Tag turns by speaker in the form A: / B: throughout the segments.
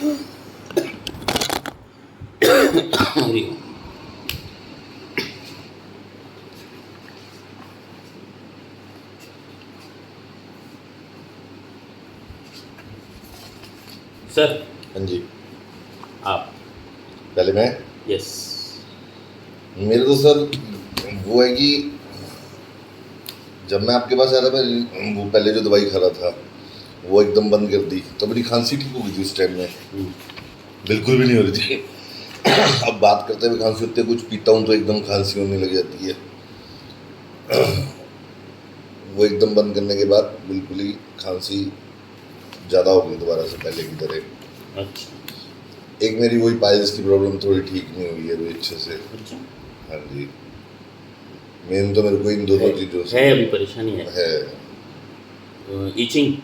A: Hariom. Sir
B: हाँ जी,
A: आप।
B: पहले मैं।
A: यस।
B: मेरे तो सर वो है कि जब मैं आपके पास आया था, मैं वो पहले जो दवाई खा रहा था वो एकदम बंद कर दी, तो मेरी खांसी ठीक हो गई थी उस टाइम में। बिल्कुल भी नहीं हो रही थी। अब बात करते हुए खांसी होती है, कुछ पीता हूँ तो एकदम खांसी होने लग जाती है। वो एकदम बंद करने के बाद बिल्कुल ही खांसी ज़्यादा हो गई दोबारा से पहले की तरह।
A: अच्छा
B: एक मेरी वही पाइल्स की प्रॉब्लम थोड़ी ठीक नहीं हुई है अभी अच्छे से।
A: अच्छा।
B: हाँ जी, मेन तो मेरे को इन दोनों चीज़ों से
A: है अभी परेशानी
B: है।
A: ईचिंग।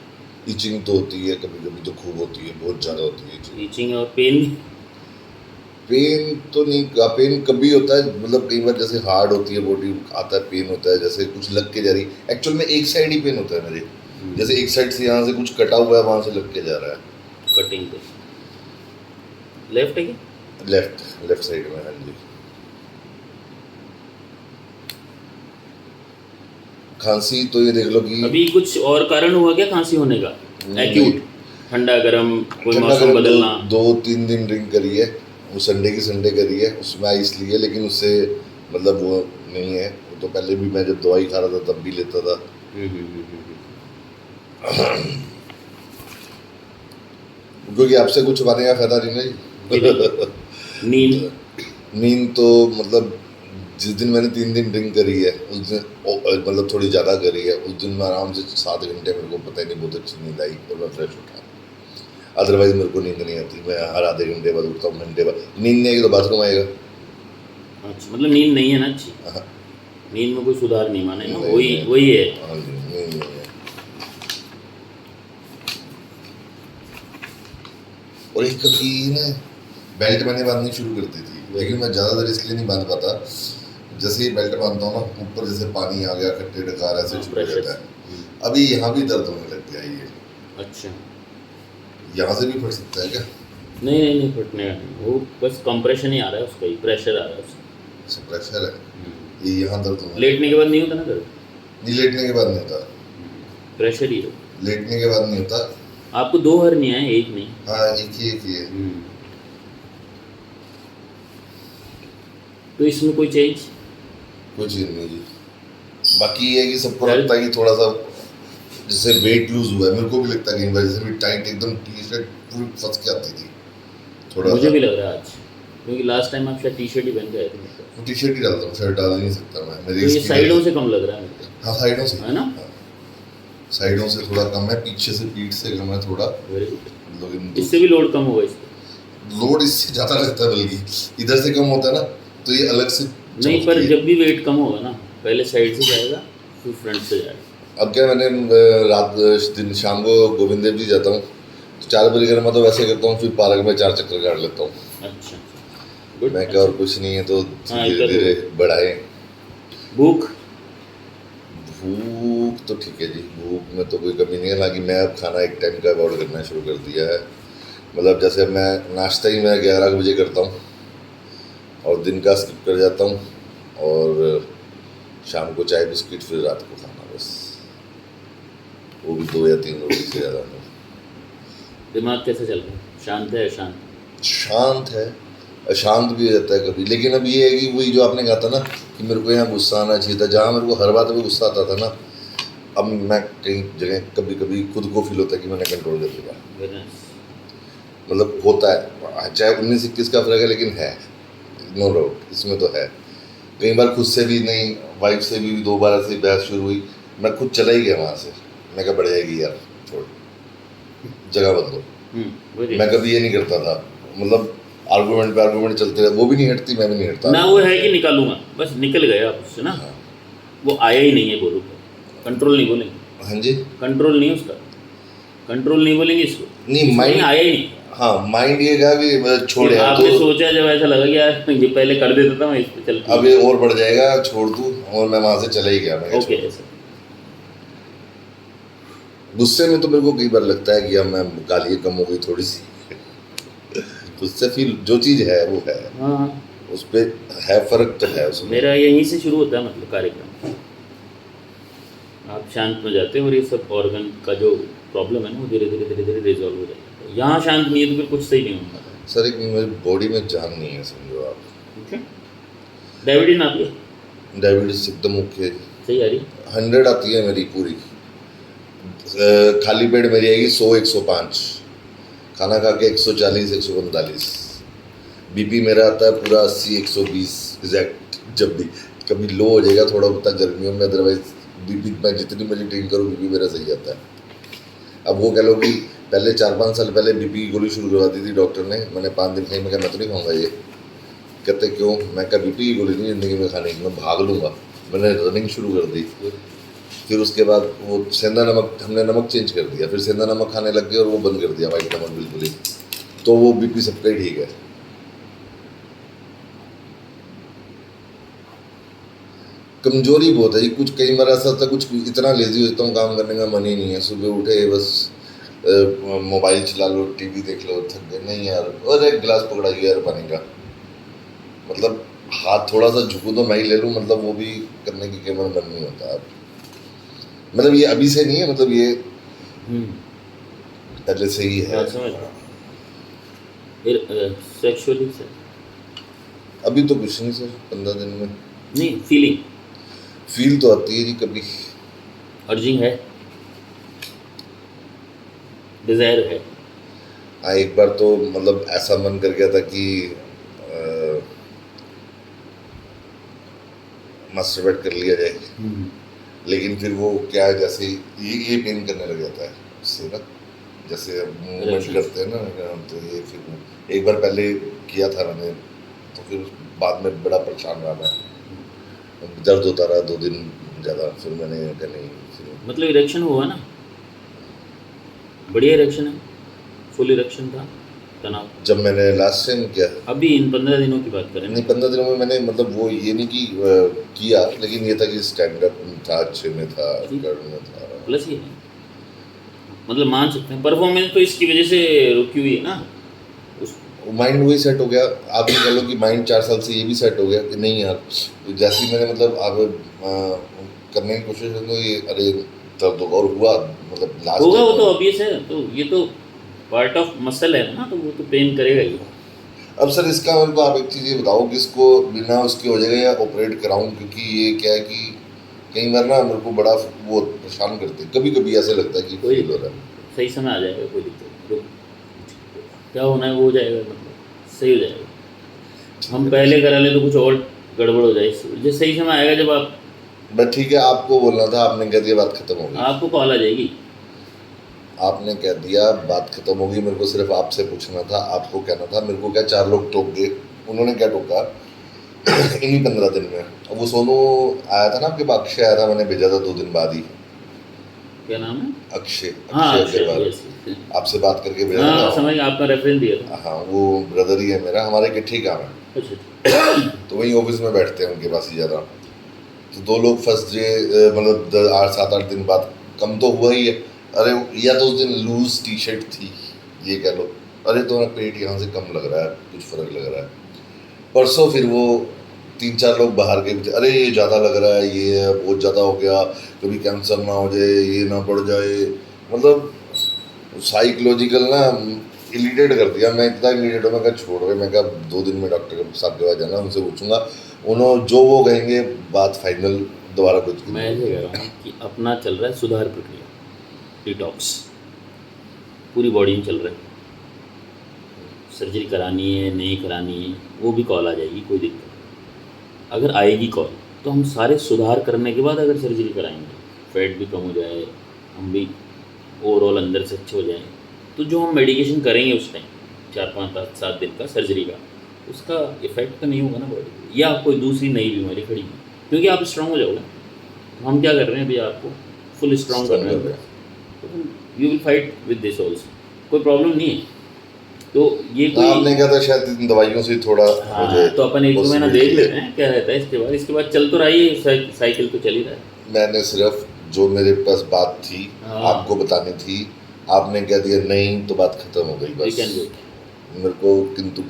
B: इचिंग तो होती है, कभी कभी तो खूब होती है, बहुत ज़्यादा होती है इचिंग।
A: ईचिंग और पेन।
B: पेन तो नहीं, पेन कभी होता है, मतलब कई बार जैसे हार्ड होती है बॉडी, आता है पेन होता है, जैसे कुछ लग के जा रही। एक्चुअल में एक साइड ही पेन होता है मेरे, जैसे एक साइड से यहाँ से कुछ कटा हुआ है, वहाँ से लग के जा रहा है।
A: कटिंग पे लेफ्ट है क्या?
B: लेफ्ट साइड में। हाँ जी, खांसी तो ये देख लो कि
A: अभी कुछ और कारण हुआ क्या खांसी होने का? एक्यूट ठंडा गरम, कोई
B: ठंडा
A: मौसम
B: गर्म
A: बदलना?
B: 2-3 दिन ड्रिंक करी है, वो संडे की संडे करी है, उसमें आइस ली है, लेकिन उससे मतलब वो नहीं है। वो तो पहले भी मैं जब दवाई खा रहा था तब भी लेता था। क्योंकि आपसे कुछ छुपाने का फायदा नहीं ना
A: जी
B: जी।
A: नींद।
B: नींद तो मतलब जिस दिन मैंने 3 दिन ड्रिंक करी है उस दिन मतलब थोड़ी ज़्यादा करी है, उस दिन मैं आराम से 7 घंटे, मेरे को पता ही नहीं, बहुत अच्छी नींद आई और मैं फ्रेश उठा। अदरवाइज मेरे को नींद नहीं आती, मैं हर आधे घंटे बाद उठता हूँ, घंटे बाद। नींद नहीं आएगी तो बाथरूम आएगा।
A: अच्छा, मतलब नींद नहीं है ना अच्छी?
B: हाँ,
A: नींद में कोई सुधार नहीं माने ना,
B: नहीं,
A: वही
B: नहीं।
A: वही है।
B: हाँ जी, नींद नहीं है। और एक कभी ना बेल्ट मैंने बांधनी शुरू कर दी थी, लेकिन मैं ज़्यादा देर इसलिए नहीं बांध पाता। जैसे ही बेल्ट बांधता हूँ ना, ऊपर जैसे पानी आ गया, खट्टे डकार ऐसे शुरू हो जाता है। अभी यहाँ भी दर्द होने लग गया ये।
A: अच्छा,
B: यहाँ से भी फट सकता है क्या?
A: नहीं नहीं नहीं, फटने का नहीं, वो बस कंप्रेशन ही आ रहा है उसका, ही प्रेशर आ रहा है उसका।
B: अच्छा, प्रेशर है ये, यहाँ दर्द होने
A: लेटने के बाद नहीं होता ना दर्द?
B: नहीं, लेटने के बाद नहीं होता।
A: प्रेशर ही है।
B: लेटने के बाद नहीं होता।
A: आपको 2 हर्निया है, एक नहीं?
B: हाँ, एक ही है।
A: तो इसमें कोई चेंज?
B: कोई चीज़ नहीं जी। बाकी ये है कि सबको
A: दर्द?
B: लगता है कि थोड़ा सा जैसे वेट लूज हुआ है, मेरे को भी लगता है कई बार, जैसे भी टाइट एकदम टी शर्ट पूरी फंस के आती थी थोड़ा
A: मुझे
B: सा।
A: भी लग रहा है आज, क्योंकि लास्ट टाइम आप शायद टी शर्ट ही पहन के आए थे मेरे को।
B: टी शर्ट ही डालता हूँ, शर्ट डाल नहीं सकता मैं,
A: तो
B: मेरी
A: ये
B: इसकी
A: साइडों
B: वजह
A: से कम लग रहा है मेरे को।
B: हाँ, साइडों से
A: है ना?
B: हाँ, साइडों से थोड़ा कम है, पीछे से पीठ से कम है थोड़ा।
A: Very good.
B: मतलब इन
A: इससे भी लोड कम होगा इस पे?
B: लोड इससे ज़्यादा लगता है, बल्कि इधर से कम होता है ना, तो ये अलग से
A: नहीं, पर जब भी वेट कम होगा ना, पहले साइड से जाएगा फिर फ्रंट से जाएगा।
B: अब क्या, मैंने रात दिन शाम को गोविंद देव जी जाता हूँ, तो 4 परिक्रमा तो वैसे करता हूँ, फिर पार्क में 4 चक्कर काट लेता हूँ।
A: अच्छा, गुड।
B: मैं क्या, और कुछ नहीं है तो
A: हाँ,
B: धीरे
A: इतना
B: धीरे बढ़ाए।
A: भूख?
B: भूख तो ठीक है जी, भूख में तो कोई कमी नहीं है। हालांकि मैं अब खाना एक टाइम का अवॉइड करना शुरू कर दिया है। मतलब जैसे मैं नाश्ता ही मैं 11 बजे करता हूँ, और दिन का स्किप कर जाता हूँ, और शाम को चाय बिस्किट, फिर रात को खाना, बस वो भी 2 या 3 रोटी से ज़्यादा नहीं।
A: दिमाग कैसे चल रहा है? शांत है अशांत?
B: शांत है, अशांत भी हो जाता है कभी, लेकिन अब ये है कि वही जो आपने कहा था ना कि मेरे को यहाँ गुस्सा आना चाहिए था, जहाँ मेरे को हर बात में गुस्सा आता था ना, अब मैं कई जगह कभी कभी खुद को फील होता है कि मैंने कंट्रोल कर लिया। मतलब होता है, चाहे 19-21 का फर्क है, लेकिन है, नो डाउट इसमें तो है। कई बार खुद से भी नहीं, वाइफ से भी 2 बार ऐसी बहस शुरू हुई, मैं खुद चला ही गया वहाँ से। मैं क्या, बढ़ जाएगी यार, छोड़, जगह बदलो। मैं कभी ये नहीं करता था, मतलब आर्गूमेंट पे आर्गूमेंट चलते रहे, वो भी नहीं हटती, मैं भी नहीं हटता
A: ना। वो है कि निकालूंगा, बस निकल गया आप उससे ना।
B: हाँ।
A: वो आया ही नहीं है, बोलो कंट्रोल नहीं बोलेंगे।
B: हाँ जी,
A: कंट्रोल नहीं है उसका, कंट्रोल नहीं बोलेंगे इसको,
B: नहीं माइंड
A: आया ही नहीं।
B: हाँ, माइंड ये कहा कि छोड़ यार,
A: आपने
B: तो
A: सोचा जब ऐसा लगा कि यार ये पहले कर देता था मैं, इस पे चल
B: अब ये और बढ़ जाएगा, छोड़ दूँ, और मैं वहाँ से चला ही गया। मैं क्या,
A: ओके
B: छोड़।
A: ऐसा।
B: गुस्से में तो मेरे को कई बार लगता है कि अब मैं गालियाँ कम हो गई थोड़ी सी। तो उससे फील जो चीज़ है वो है,
A: हाँ,
B: उस पर है फर्क तो है उसमें।
A: मेरा यहीं से शुरू होता है मतलब कार्यक्रम। आप शांत में जाते हो और ये सब ऑर्गन का जो प्रॉब्लम है ना वो धीरे धीरे धीरे धीरे रिजॉल्व हो जाता है। यहाँ शांत नहीं है तो फिर कुछ सही नहीं होगा।
B: सर एक मेरी बॉडी में जान नहीं है, समझो आप।
A: ठीक है, डायबिटीज नाप लिया?
B: डायबिटीज एकदम ओके,
A: सही आ रही?
B: 100 आती है मेरी पूरी। खाली पेट मेरी आएगी 100-105, खाना खा के 140-145। बीपी मेरा आता है पूरा 80-120 एग्जैक्ट। जब भी कभी लो हो जाएगा थोड़ा बहुत गर्मियों में, अदरवाइज बीपी मैं जितनी मर्जी ड्रिंक करूँ बीपी मेरा सही आता है। अब वो कह लो कि पहले 4-5 साल पहले बीपी की गोली शुरू करवा दी थी डॉक्टर ने, मैंने 5 दिन खाई, मैं कहा मैं तो नहीं खाऊंगा ये। कहते क्यों? मैं कहा बीपी की गोली नहीं ज़िंदगी में खाने की, मैं भाग लूँगा। मैंने रनिंग शुरू कर दी। फिर उसके बाद वो सेंधा नमक, हमने नमक चेंज कर दिया, फिर सेंधा नमक खाने लग गए और वो बंद कर दिया, वाइट नमक बिल्कुल ही। तो वो बीपी सबका ही ठीक है। कमजोरी बहुत है जी, कुछ कई बार ऐसा होता है, कुछ इतना लेजी होता हूँ, काम करने का मन ही नहीं है। सुबह उठे बस मोबाइल चला लो, टीवी देख लो, थक गए, नहीं यार, और एक गिलास पकड़ाइए यार पानी का, मतलब हाथ थोड़ा सा झुकूँ तो मैं ही ले लूँ, मतलब वो भी करने की केवल मन नहीं होता। अब मतलब ये अभी से नहीं है, मतलब ये पहले से ही है।
A: समझ रहा। फिर सेक्सुअली सर?
B: अभी तो कुछ नहीं सर, 15 दिन में
A: नहीं, फीलिंग
B: फील तो आती है जी कभी।
A: अर्जिंग है, डिजायर है?
B: हाँ, एक बार तो मतलब ऐसा मन कर गया था कि मास्टरबेट कर लिया जाए, लेकिन फिर वो क्या है, जैसे ये पेन करने लग जाता है उससे ना, जैसे मूवमेंट करते हैं ना, तो ये फिर एक बार पहले किया था मैंने, तो फिर बाद में बड़ा परेशान रहा मैं, दर्द होता रहा 2 दिन ज़्यादा, फिर मैंने कहा नहीं। फिर
A: मतलब इरेक्शन हुआ ना? बढ़िया इरेक्शन है, फुल इरेक्शन था, तनाव?
B: जब मैंने लास्ट टाइम किया,
A: अभी इन 15 दिनों की बात करें?
B: नहीं 15 दिनों में मैंने, मतलब वो ये नहीं कि किया, लेकिन ये था कि स्टैंड अप था, अच्छे में था, कर में था।
A: प्लस ये है, मतलब मान सकते हैं परफॉर्मेंस तो इसकी वजह से रुकी हुई है ना,
B: माइंड वही सेट हो गया। आप ये कह लो कि माइंड 4 साल से ये भी सेट हो गया कि नहीं यार, जैसे ही मैंने मतलब अब करने की कोशिश की तो ये अरे दर्द होगा, और हुआ, मतलब लास्ट
A: होगा, वो तो ऑब्वियस है, तो ये तो पार्ट ऑफ मसल है ना, तो वो तो पेन करेगा ही।
B: अब सर इसका मेरे को आप एक चीज़ ये बताओ कि इसको बिना उसके हो जाएगा या ऑपरेट कराऊं? क्योंकि ये क्या है कि कई बार ना मेरे को बड़ा वो परेशान करते हैं, कभी कभी ऐसे लगता है कि
A: कोई
B: फील हो रहा है।
A: सही समय आ जाएगा, कोई दिक्कत नहीं, क्या होना है वो हो जाएगा, मतलब सही हो जाएगा। हम पहले करा ले तो कुछ और गड़बड़ हो जाए, जो सही समय आएगा जब आप।
B: बट ठीक है, आपको बोलना था, आपने कह दिया, बात खत्म हो गई।
A: आपको कॉल आ जाएगी,
B: आपने कह दिया, बात खत्म हो गई। मेरे को सिर्फ आपसे पूछना था, आपको कहना था। मेरे को क्या 4 लोग टोक गए, उन्होंने क्या टोका इन्हीं 15 दिन में। अब वो सोनू आया था ना आपके पास, अक्षय आया था, मैंने भेजा था 2 दिन बाद ही।
A: क्या नाम है?
B: अक्षय,
A: हाँ,
B: अक्षय अग्रवाल, आपसे बात करके भेजा था
A: हाँ
B: ना।
A: समझ, आपका रेफरेंस दिया था।
B: हाँ, वो ब्रदर ही है मेरा, हमारे इकट्ठे काम है,
A: अच्छा,
B: तो वही ऑफिस में बैठते हैं, उनके पास ही ज़्यादा। तो 2 लोग फर्स्ट डे मतलब 8-7-8 दिन बाद, कम तो हुआ ही है। अरे या तो उस दिन लूज टी शर्ट थी, ये कह लो, अरे तुम्हारा पेट यहाँ से कम लग रहा है, कुछ फ़र्क लग रहा है। परसों फिर वो 3-4 लोग बाहर के, अरे ये ज़्यादा लग रहा है, ये है, बहुत ज़्यादा हो गया, कभी कैंसर ना हो जाए, ये ना बढ़ जाए, मतलब साइकोलॉजिकल ना इरिटेट कर दिया। मैं इतना इरिटेट हो, मैं कहा छोड़ रहे, मैं कहा 2 दिन में डॉक्टर साहब के पास जाना, उनसे पूछूंगा, उन्होंने जो वो कहेंगे बात फाइनल, दोबारा कुछ
A: मैं ऐसे कह रहा हूँ कि अपना चल रहा है सुधार प्रक्रिया, डिटॉक्स पूरी बॉडी में चल रहा है। सर्जरी करानी है नहीं करानी है वो भी कॉल आ जाएगी, कोई दिक्कत नहीं। अगर आएगी कॉल तो हम सारे सुधार करने के बाद अगर सर्जरी कराएंगे, फैट भी कम हो जाए, हम भी ओवरऑल अंदर से अच्छे हो जाए, तो जो हम मेडिकेशन करेंगे उस टाइम 4-5-7 दिन का सर्जरी का, उसका इफेक्ट तो नहीं होगा ना बॉडी पे, या कोई दूसरी नई बीमारी खड़ी है, क्योंकि आप स्ट्रांग हो जाओगे। तो हम क्या कर रहे हैं भैया, आपको फुल स्ट्रांग कर रहे हैं, तो you will fight with this also, कोई प्रॉब्लम नहीं है। तो ये कोई
B: आपने कहा था शायद इन दवाइयों से थोड़ा हो जाए,
A: तो अपन 1-2 महीना देख लेते हैं क्या रहता है, इसके बाद चल तो रही है, साइकिल तो चल ही रहा है।
B: मैंने सिर्फ जो मेरे पास बात थी
A: हाँ।
B: आपको बतानी थी, आपने कह दिया नहीं, तो बात खत्म हो गई
A: We can do
B: बस।
A: it.
B: मेरे को किंतु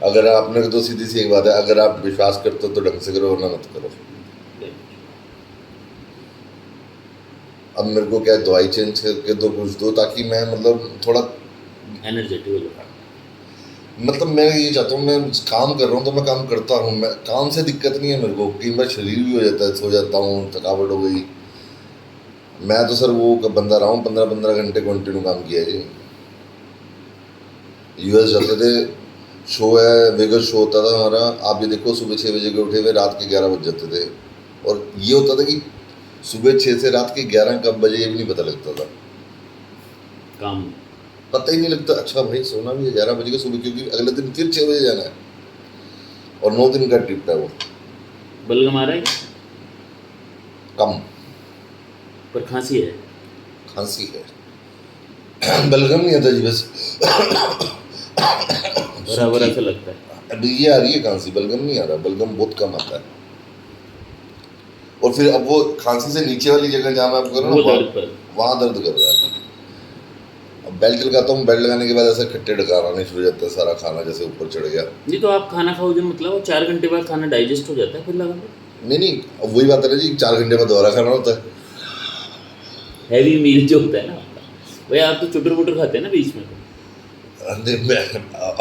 B: अगर आपने तो सीधी सी एक बात है, अगर आप विश्वास करते हो तो ढंग से करो वरना मत करो। अब मेरे को क्या है, दवाई चेंज करके तो कुछ दो ताकि मैं मतलब थोड़ा
A: एनर्जेटिक हो जाता।
B: मतलब मैं ये चाहता हूँ, मैं काम कर रहा हूँ तो मैं काम करता हूँ, मैं काम से दिक्कत नहीं है मेरे को, कई बार शरीर भी हो जाता है, सो जाता हूँ, थकावट हो गई। मैं तो सर वो बंदा रहा हूँ, 15-15 घंटे कंटिन्यू काम किया है। यूएस जाते थे, शो है, वेगस शो होता था हमारा, आप ये देखो सुबह 6 बजे के उठे हुए रात के 11 बज जाते थे। और ये होता था कि सुबह 6 से रात के 11 कब बजे ये भी नहीं पता लगता था,
A: काम
B: पता ही नहीं लगता। अच्छा भाई सोना भी है 11 बजे के सुबह, क्योंकि अगले दिन फिर 6 बजे जाना है और 9 दिन का ट्रिप है वो।
A: बलगम आ रहा है क्या?
B: कम
A: पर खांसी है।
B: खांसी है बलगम नहीं आता जी, बस
A: भरा भरा सा लगता है।
B: अभी ये आ रही है खांसी, बलगम नहीं आ रहा, बलगम बहुत कम आता है। और फिर अब वो खांसी से नीचे वाली जगह जहाँ मैं आपको कह रहा
A: वो
B: हूँ
A: दर्द पर
B: वहाँ दर्द कर रहा है। अब बेल्ट लगाता हूँ, बेल्ट लगाने के बाद ऐसे खट्टे डकार आने शुरू हो जाता है, सारा खाना जैसे ऊपर चढ़ गया।
A: नहीं तो आप खाना खाओ जो मतलब वो 4 घंटे बाद खाना डाइजेस्ट हो जाता है फिर लगा दो।
B: नहीं नहीं, अब वही बात है ना जी, 4 घंटे बाद दोबारा खाना होता है।
A: हैवी मील जो होता है ना आपका, भाई आप तो चुटर पुटर खाते हैं ना बीच में तो।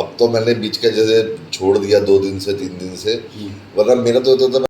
B: अब तो मैंने बीच का जैसे छोड़ दिया 2 दिन से 3 दिन से, वरना मेरा तो होता था